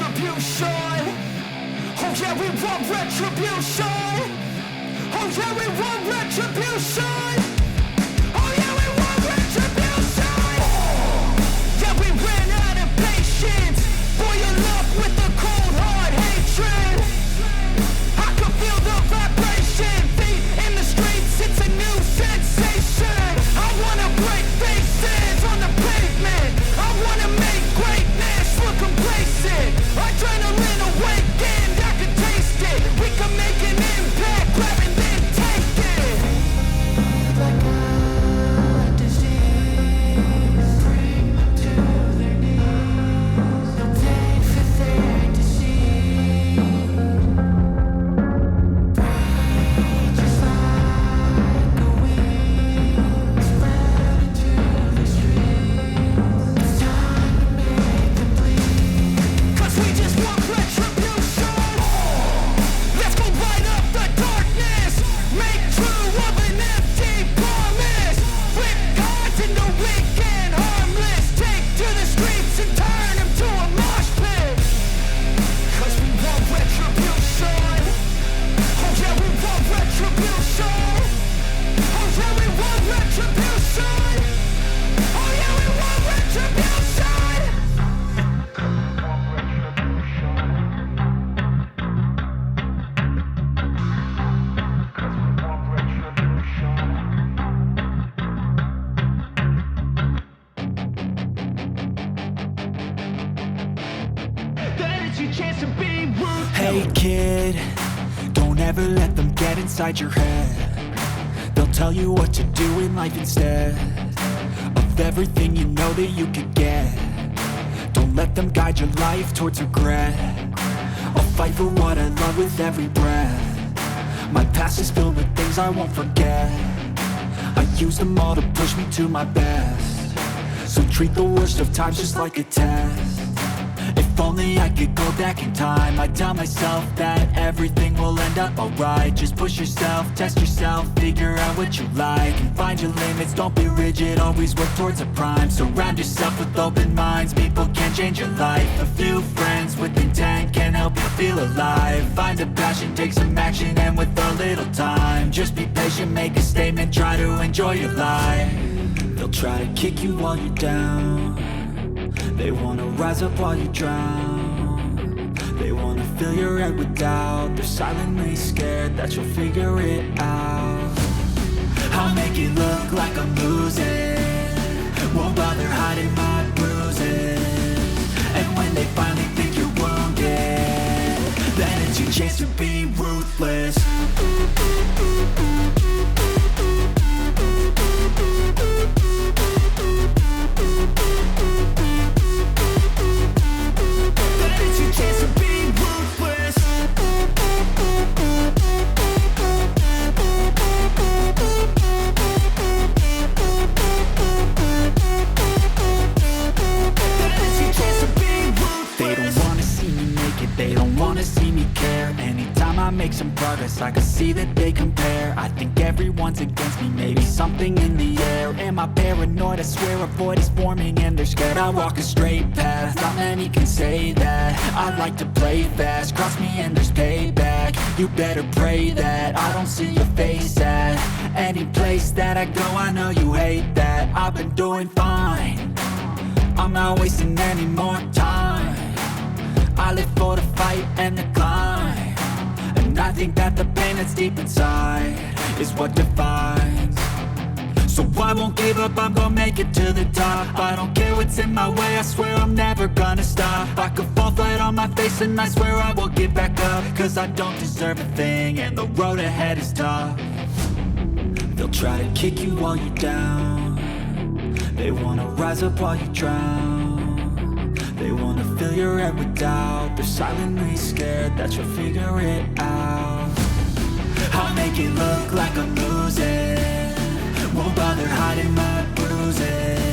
retribution. Oh yeah, we want retribution. Oh yeah, we want retribution. Oh yeah, we want retribution. Yeah, we ran out of patience. Boil up with the cold hard hatred. I can feel the vibration. Feet in the streets, it's a new sensation. I wanna break faces on the pavement. I wanna make greatness look complacent. Adrenaline awakened, I can taste it. We can make an impact, grab and then take it. Like a disease, bring them to their knees. Pain for their disease. Breathe just like a weed, spread into the streets. It's time to make them bleed. 'Cause we just want retribution. Let's go light up the darkness. Make true of an empty promise. Flip gods into weak and harmless. Take to the streets and turn them to a mosh pit. 'Cause we want retribution. Oh yeah, we want retribution. Oh yeah, we want retribution. Oh yeah, we want retribution. That is your chance to be ruthless. Hey kid, don't ever let them get inside your head. They'll tell you what to do in life instead of everything you know that you could get. Don't let them guide your life towards regret. I'll fight for what I love with every breath. My past is filled with things I won't forget. I use them all to push me to my best. So treat the worst of times just like a test. If only I could go back in time, I'd tell myself that everything will end up alright. Just push yourself, test yourself, figure out what you like, and find your limits, don't be rigid, always work towards a prime. Surround yourself with open minds, people can change your life. A few friends with intent can help you feel alive. Find a passion, take some action, and with a little time, just be patient, make a statement, try to enjoy your life. They'll try to kick you while you're down. They wanna rise up while you drown. They wanna fill your head with doubt. They're silently scared that you'll figure it out. I'll make it look like I'm losing. Won't bother hiding my bruises. And when they finally think you're wounded, then it's your chance to be ruthless. Chance to be ruthless. They don't wanna see me make it, they don't wanna see me care. Anytime I make some progress, I can see that they compare. I think everyone's against me, maybe something in the air. Am I paranoid? I swear a void is forming and they're scared. I walk a straight path, not many can say that. I like to play fast, cross me and there's payback. You better pray that I don't see your face at any place that I go. I know you hate that. I've been doing fine, I'm not wasting any more time. I live for the fight and the climb, and I think that the pain that's deep inside is what defines. So I won't give up, I'm gonna make it to the top. I don't care what's in my way, I swear I'm never gonna stop. I could fall flat on my face and I swear I will get back up. 'Cause I don't deserve a thing and the road ahead is tough. They'll try to kick you while you're down. They wanna rise up while you drown. They wanna fill your head with doubt. They're silently scared that you'll figure it out. I'll make it look like I'm losing. Won't bother hiding my bruises.